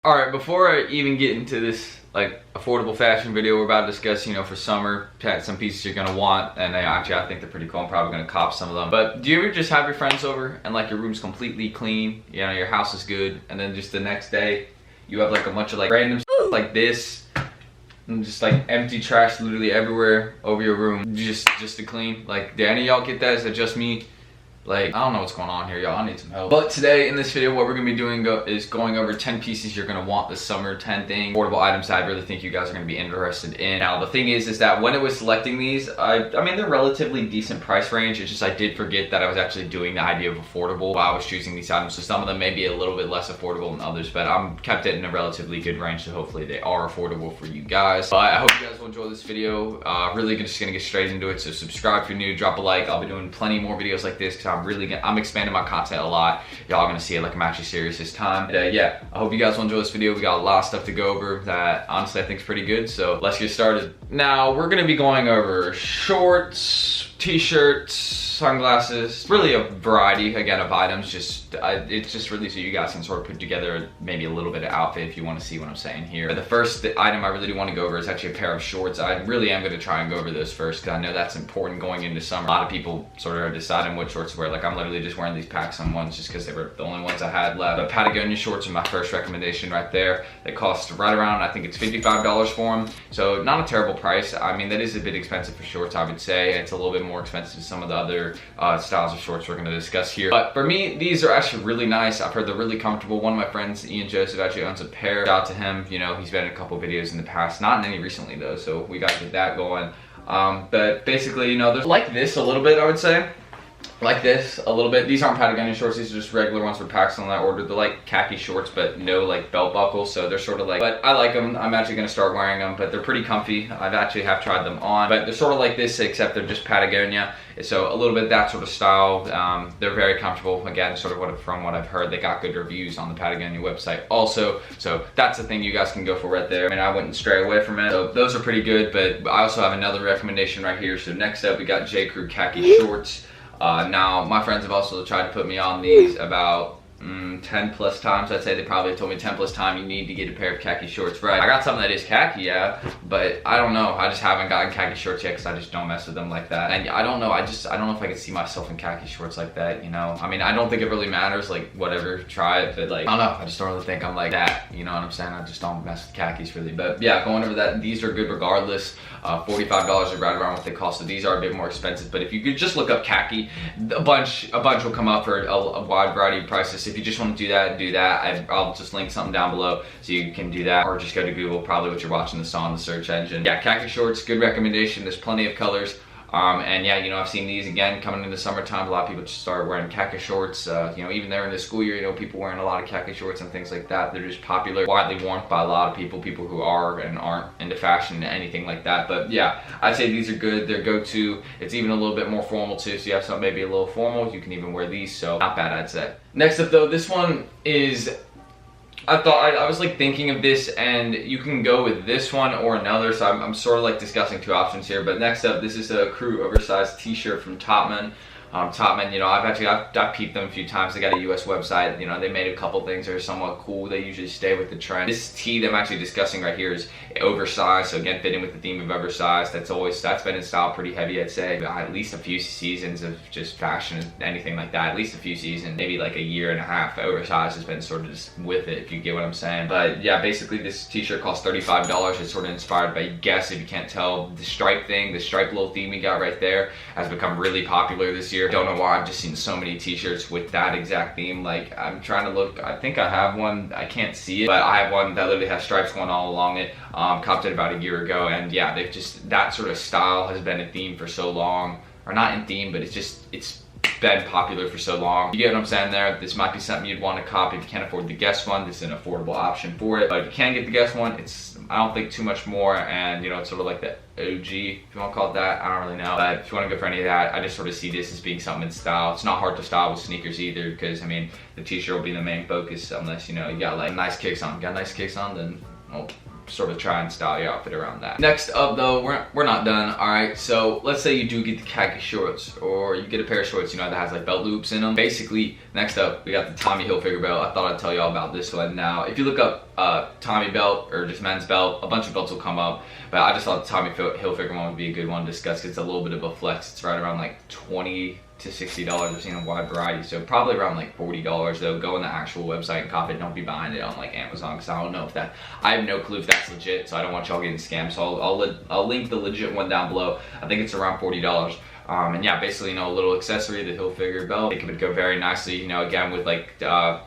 Alright, before I even get into this like affordable fashion video we're about to discuss, for summer, some pieces you're gonna want, and I think they're pretty cool. I'm probably gonna cop some of them. But do you ever just have your friends over and like your room's completely clean, your house is good, and then just the next day you have like a bunch of like random stuff like this, and just like empty trash literally everywhere over your room, just to clean? Like, do any of y'all get that? Is that just me? Like, I don't know what's going on here, y'all. I need some help. But today in this video, what we're gonna be doing is going over 10 pieces you're gonna want this summer, 10 things, affordable items that I really think you guys are gonna be interested in. Now, the thing is that when it was selecting these, I mean, they're relatively decent price range. It's just I did forget that I was actually doing the idea of affordable while I was choosing these items. So some of them may be a little bit less affordable than others, but I'm kept it in a relatively good range, so hopefully they are affordable for you guys. But I hope you guys will enjoy this video. Really just gonna get straight into it. So subscribe if you're new, drop a like. I'll be doing plenty more videos like this because I'm expanding my content a lot. Y'all gonna see it like I'm actually serious this time. And, yeah, I hope you guys will enjoy this video. We got a lot of stuff to go over that honestly I think is pretty good. So let's get started. Now we're gonna be going over shorts, t-shirts, sunglasses, really a variety again of items. It's just really so you guys can sort of put together maybe a little bit of outfit if you want to see what I'm saying here. But the first item I really do want to go over is actually a pair of shorts. I really am going to try and go over those first because I know that's important going into summer. A lot of people sort of are deciding what shorts to wear. Like, I'm literally just wearing these PacSun ones just because they were the only ones I had left. But Patagonia shorts are my first recommendation right there. They cost right around, I think it's $55 for them. So not a terrible price. I mean, that is a bit expensive for shorts, I would say. It's a little bit more expensive than some of the other styles of shorts we're going to discuss here. But for me, these are actually really nice. I've heard they're really comfortable. One of my friends, Ian Joseph, actually owns a pair. Shout out to him. He's been in a couple videos in the past, not in any recently though, so we got to get that going. But basically, there's like this a little bit, I would say. Like this a little bit. These aren't Patagonia shorts, these are just regular ones for PacSun that I ordered. They're like khaki shorts but no like belt buckles, so they're sort of like, but I like them. I'm actually going to start wearing them, but they're pretty comfy. I've actually tried them on, but they're sort of like this except they're just Patagonia, so a little bit that sort of style. They're very comfortable. Again, sort of from what I've heard, they got good reviews on the Patagonia website also, so that's the thing you guys can go for right there. I mean, I wouldn't stray away from it. So those are pretty good, but I also have another recommendation right here. So next up we got J. Crew khaki shorts. Now, my friends have also tried to put me on these about 10 plus times. I'd say they probably told me 10 plus times you need to get a pair of khaki shorts. Right, I got something that is khaki, yeah, but I don't know. I just haven't gotten khaki shorts yet because I just don't mess with them like that. And I don't know. I don't know if I can see myself in khaki shorts like that, I mean, I don't think it really matters, like, whatever, try it, but like, I don't know. I just don't really think I'm like that, you know what I'm saying? I just don't mess with khakis really. But yeah, going over that, these are good regardless. $45 is right around what they cost, so these are a bit more expensive. But if you could just look up khaki, a bunch will come up for a wide variety of prices. If you just want to do that, I'll just link something down below so you can do that, or just go to Google, probably what you're watching this on, the search engine. Yeah, khaki shorts, good recommendation. There's plenty of colors. And yeah, I've seen these again coming into summertime. A lot of people just start wearing khaki shorts. Even there in the school year, people wearing a lot of khaki shorts and things like that. They're just popular, widely worn by a lot of people who are and aren't into fashion, anything like that. But yeah, I'd say these are good. They're go-to. It's even a little bit more formal too. So you have something maybe a little formal, you can even wear these. So not bad, I'd say. Next up though, this one is, I was like thinking of this, and you can go with this one or another, so I'm sort of like discussing two options here. But next up, this is a Crew oversized t-shirt from Topman. Topman, I've peeped them a few times. They got a US website. They made a couple things that are somewhat cool. They usually stay with the trend. This tee that I'm actually discussing right here is oversized, so again, fitting with the theme of oversized. That's been in style pretty heavy, I'd say. At least a few seasons of just fashion, anything like that. At least a few seasons, maybe like a year and a half. Oversized has been sort of just with it, if you get what I'm saying. But yeah, basically this t-shirt costs $35. It's sort of inspired by, guess if you can't tell, the stripe thing. The stripe little theme we got right there has become really popular this year. Don't know why, I've just seen so many t-shirts with that exact theme. Like, I'm trying to look, I think I have one, I can't see it, but I have one that literally has stripes going all along it. Copped it about a year ago, and yeah, they've just, that sort of style has been a theme for so long, or not in theme, but it's been popular for so long. You get what I'm saying there? This might be something you'd want to copy if you can't afford the Guess one. This is an affordable option for it. But if you can get the Guess one, it's, I don't think, too much more, and it's sort of like the OG, if you want to call it that. I don't really know. But if you want to go for any of that, I just sort of see this as being something in style. It's not hard to style with sneakers either, because I mean, the t-shirt will be the main focus unless you got like nice kicks on. Got nice kicks on, then well, sort of try and style your outfit around that. Next up though, we're not done. All right, so let's say you do get the khaki shorts, or you get a pair of shorts, you know, that has like belt loops in them. Basically, next up, we got the Tommy Hilfiger belt. I thought I'd tell you all about this one. Now, if you look up Tommy belt or just men's belt, a bunch of belts will come up, but I just thought the Tommy Hilfiger one would be a good one to discuss. It's a little bit of a flex. It's right around like $20 to $60. I've seen a wide variety, so probably around like $40 though. Go on the actual website and cop it. Don't be buying it on like Amazon, because I don't know if that, I have no clue if that's legit, so I don't want y'all getting scammed. So I'll link the legit one down below. I think it's around $40. And yeah, basically, you know, a little accessory, the Hilfiger belt. It would go very nicely, you know, again with like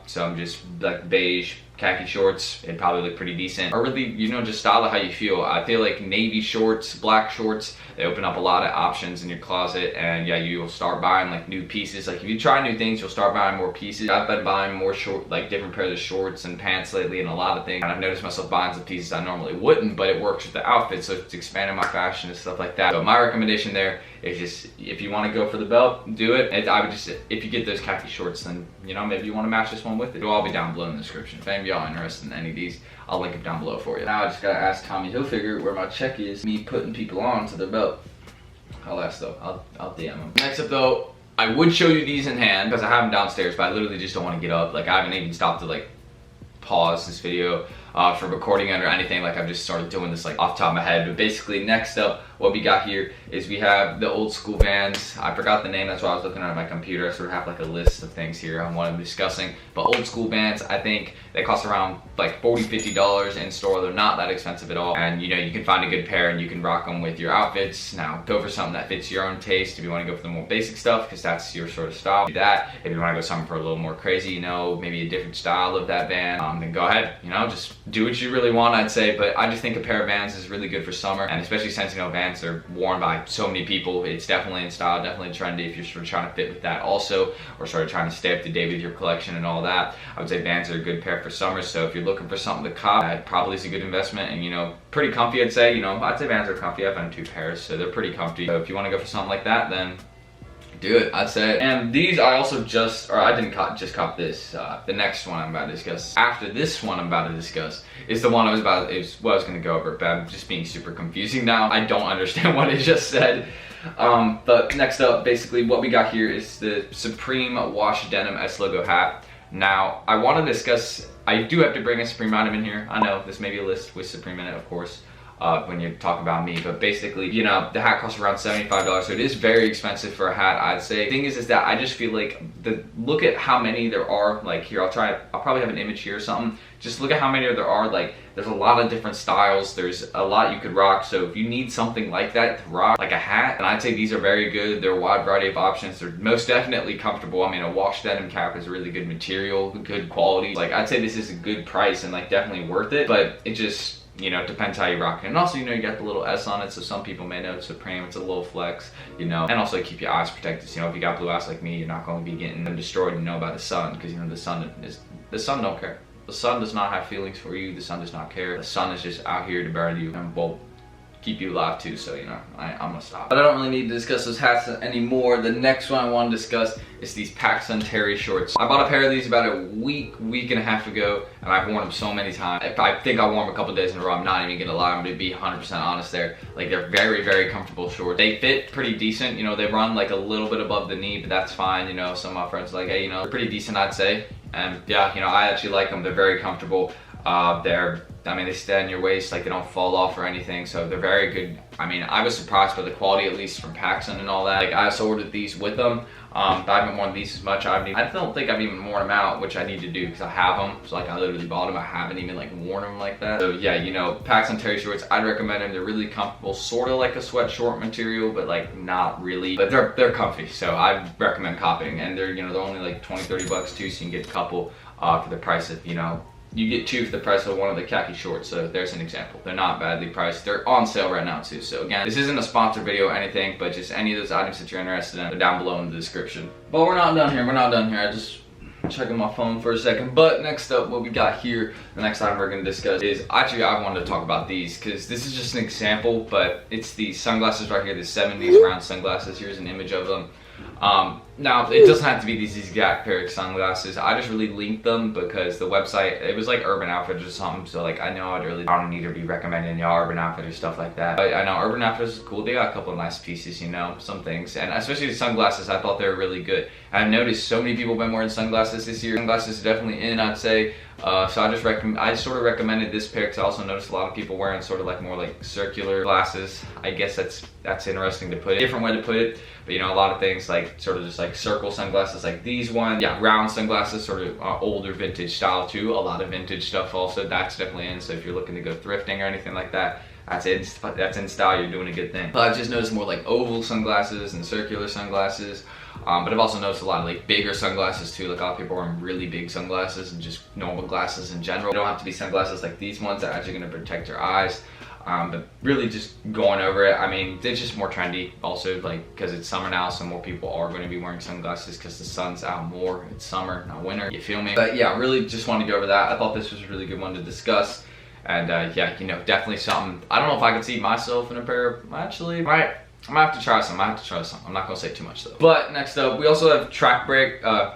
some just like beige khaki shorts. It'd probably look pretty decent. Or really, you know, just style it how you feel. I feel like navy shorts, black shorts, they open up a lot of options in your closet, and yeah, you'll start buying like new pieces. Like if you try new things, you'll start buying more pieces. I've been buying more short, like different pairs of shorts and pants lately, and a lot of things. And I've noticed myself buying some pieces I normally wouldn't, but it works with the outfit, so it's expanding my fashion and stuff like that. So my recommendation there is just, if you want to go for the belt, do it. I would just, if you get those khaki shorts, then, you know, maybe you want to match this one with it. It'll all be down below in the description. If any of y'all are interested in any of these, I'll link them down below for you. Now I just gotta ask Tommy Hilfiger where my check is. Me putting people on to their belt. I'll ask though. I'll DM them. Next up though, I would show you these in hand because I have them downstairs, but I literally just don't want to get up. Like I haven't even stopped to like pause this video for recording it or anything. Like I've just started doing this like off the top of my head. But basically, next up, what we got here is we have the old school Vans. I forgot the name, that's why I was looking at my computer. I sort of have like a list of things here on what I'm discussing. But old school Vans, I think they cost around like $40-50 in store. They're not that expensive at all, and you know, you can find a good pair and you can rock them with your outfits. Now go for something that fits your own taste. If you want to go for the more basic stuff, because that's your sort of style, do that. If you want to go something for a little more crazy, you know, maybe a different style of that Van, then go ahead, you know, just do what you really want, I'd say. But I just think a pair of Vans is really good for summer, and especially since, you know, Vans are worn by so many people. It's definitely in style, definitely trendy if you're sort of trying to fit with that also, or sort of trying to stay up to date with your collection and all that. I would say Vans are a good pair for summer. So if you're looking for something to cop, that probably is a good investment, and you know, pretty comfy, I'd say. You know, I'd say Vans are comfy. I've owned 2 pairs, so they're pretty comfy. So if you want to go for something like that, then do it, I'd say. And these I also just, or I didn't just cop this. The next one I'm about to discuss, after this one I'm about to discuss, is the one what I was going to go over, but I'm just being super confusing now. I don't understand what it just said. But next up, basically what we got here is the Supreme Wash Denim S logo hat. Now, I want to discuss, I do have to bring a Supreme item in here. I know this may be a list with Supreme in it, of course, when you talk about me, but basically, you know, the hat costs around $75, so it is very expensive for a hat, I'd say. The thing is that I just feel like, look at how many there are. Like here, I'll probably have an image here or something. Just look at how many there are. Like, there's a lot of different styles. There's a lot you could rock. So if you need something like that to rock, like a hat, then I'd say these are very good. They're a wide variety of options. They're most definitely comfortable. I mean, a wash denim cap is a really good material, good quality. Like, I'd say this is a good price and like definitely worth it, but it just, you know, it depends how you rock it. And also, you know, you got the little S on it, so some people may know it's Supreme. It's a little flex, you know. And also keep your eyes protected. So, you know, if you got blue eyes like me, you're not going to be getting them destroyed, you know, by the sun, because, you know, the sun don't care. The sun does not have feelings for you. The sun does not care. The sun is just out here to burn you and will keep you alive too. So, you know, I'm gonna stop. But I don't really need to discuss those hats anymore. The next one I want to discuss is these PacSun Terry shorts. I bought a pair of these about a week and a half ago, and I've worn them so many times. I think I wore them a couple days in a row. I'm not even gonna lie. I'm gonna be 100% honest there. Like, they're very, very comfortable shorts. They fit pretty decent. You know, they run like a little bit above the knee, but that's fine. You know, some of my friends are like, hey, you know, they're pretty decent, I'd say. And yeah, you know, I actually like them. They're very comfortable. I mean, they stay on your waist, like they don't fall off or anything, so they're very good. I mean, I was surprised by the quality, at least from PacSun and all that. Like, I also ordered these with them, but I haven't worn these as much. I don't think I've even worn them out, which I need to do because I have them. So like, I literally bought them. I haven't even like worn them like that. So yeah, you know, PacSun Terry shorts, I'd recommend them. They're really comfortable, sort of like a sweat short material, but like not really. But they're comfy, so I recommend copying. And they're, you know, they're only like 20-30 bucks too, so you can get a couple for the price of, you know, you get 2 for the price of one of the khaki shorts. So there's an example. They're not badly priced. They're on sale right now too. So again, this isn't a sponsored video or anything, but just any of those items that you're interested in are down below in the description. But we're not done here. We're not done here. I just checking my phone for a second. But next up, what we got here, the next item we're going to discuss is, actually I wanted to talk about these because this is just an example, but it's these sunglasses right here, the 70s round sunglasses. Here's an image of them. Now it doesn't have to be these exact pair of sunglasses. I just really linked them because the website, it was like Urban Outfitters or something, so like I don't need to be recommending y'all Urban Outfitters stuff like that. But I know Urban Outfitters is cool. They got a couple of nice pieces, you know, some things, and especially the sunglasses, I thought they were really good. I've noticed so many people have been wearing sunglasses this year. Sunglasses are definitely in, I'd say. So I sort of recommended this pair because I also noticed a lot of people wearing sort of like more like circular glasses. I guess that's interesting to put it, different way to put it. But you know, a lot of things like sort of just like circle sunglasses like these ones. Yeah, round sunglasses, sort of older vintage style too. A lot of vintage stuff also, that's definitely in. So if you're looking to go thrifting or anything like that, that's in style, you're doing a good thing. But I've just noticed more like oval sunglasses and circular sunglasses. But I've also noticed a lot of like bigger sunglasses too. Like a lot of people wearing really big sunglasses and just normal glasses in general. They don't have to be sunglasses like these ones that are actually gonna protect your eyes. But really just going over it, I mean, it's just more trendy also, like, because it's summer now, so more people are going to be wearing sunglasses because the sun's out more. It's summer, not winter, you feel me? But yeah, really just wanted to go over that. I thought this was a really good one to discuss. And yeah, you know, definitely something. I don't know if I could see myself in a pair of, actually, right? I might have to try some. I'm not gonna say too much though. But next up, we also have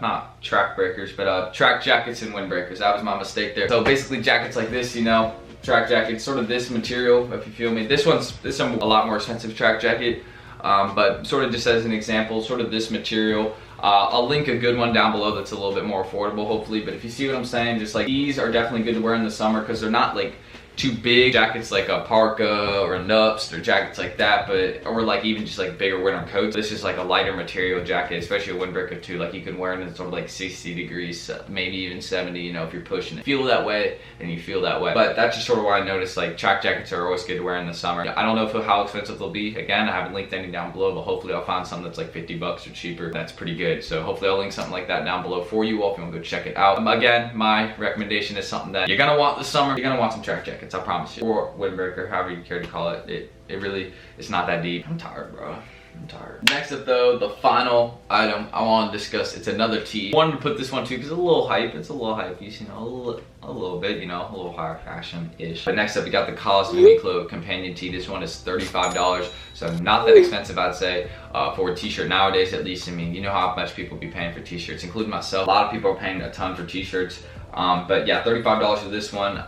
not track breakers, but track jackets and windbreakers. That was my mistake there. So basically jackets like this, you know, track jacket, sort of this material, if you feel me. This is a lot more expensive track jacket, but sort of just as an example, sort of this material. I'll link a good one down below that's a little bit more affordable, hopefully. But if you see what I'm saying, just like these are definitely good to wear in the summer because they're not like too big. Jackets like a parka or a nups or jackets like that, but or like even just like bigger winter coats. This is like a lighter material jacket, especially a windbreaker too. Like you can wear it in sort of like 60 degrees, maybe even 70, you know, if you're pushing it. Feel that way, then you feel that way. But that's just sort of why I noticed like track jackets are always good to wear in the summer. I don't know how expensive they'll be. Again, I haven't linked any down below, but hopefully I'll find something that's like 50 bucks or cheaper. That's pretty good. So hopefully I'll link something like that down below for you all if you want to go check it out. Again, my recommendation is something that you're gonna want this summer. You're gonna want some track jackets, I promise you. Or windbreaker, however you care to call it. It really, it's not that deep. I'm tired, bro. I'm tired. Next up though, the final item I want to discuss, it's another tee. I wanted to put this one too because it's a little hype. It's a little hype, you know, a little bit, you know, a little higher fashion-ish. But next up, we got the Cause Uniqlo companion tee. This one is $35, so not that expensive, I'd say, for a t-shirt nowadays at least. I mean, you know how much people be paying for t-shirts, including myself. A lot of people are paying a ton for t-shirts. But yeah, $35 for this one.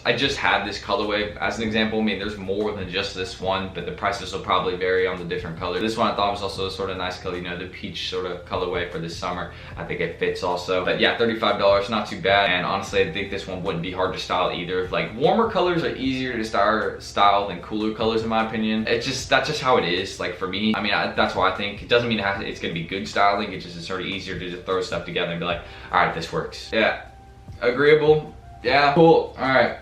I just had this colorway as an example. I mean, there's more than just this one, but the prices will probably vary on the different colors. This one I thought was also a sort of nice color, you know, the peach sort of colorway for this summer. I think it fits also. But yeah, $35, not too bad. And honestly, I think this one wouldn't be hard to style either. Like, warmer colors are easier to style than cooler colors, in my opinion. That's just how it is, like, for me. I mean, that's why I think. It doesn't mean it's gonna be good styling. It's just sort of easier to just throw stuff together and be like, all right, this works. Yeah, agreeable. Yeah, cool. All right.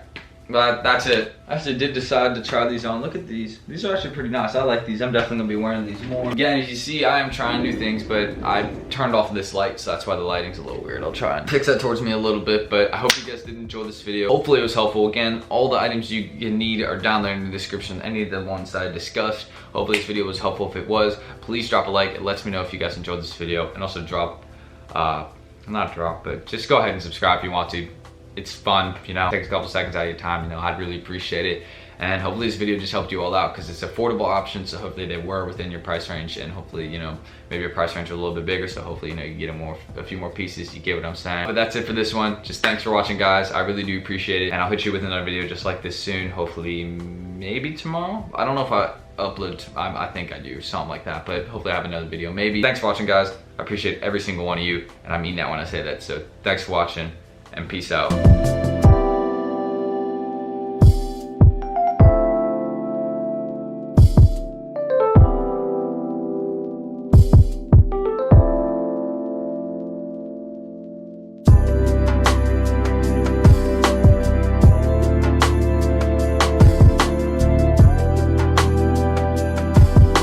But that's it. I actually did decide to try these on. Look at these. These are actually pretty nice. I like these. I'm definitely gonna be wearing these more. Again, as you see, I am trying new things, but I turned off this light, so that's why the lighting's a little weird. I'll try and fix that towards me a little bit, but I hope you guys did enjoy this video. Hopefully it was helpful. Again, all the items you need are down there in the description, any of the ones that I discussed. Hopefully this video was helpful. If it was, please drop a like. It lets me know if you guys enjoyed this video, and also but just go ahead and subscribe if you want to. It's fun, you know, takes a couple seconds out of your time, you know, I'd really appreciate it. And hopefully this video just helped you all out because it's affordable options, so hopefully they were within your price range, and hopefully, you know, maybe your price range was a little bit bigger, so hopefully, you know, you get a few more pieces, you get what I'm saying. But that's it for this one. Just thanks for watching, guys. I really do appreciate it, and I'll hit you with another video just like this soon, hopefully maybe tomorrow. I don't know if I upload, I think I do, something like that, but hopefully I have another video maybe. Thanks for watching, guys. I appreciate every single one of you, and I mean that when I say that. So thanks for watching, and peace out.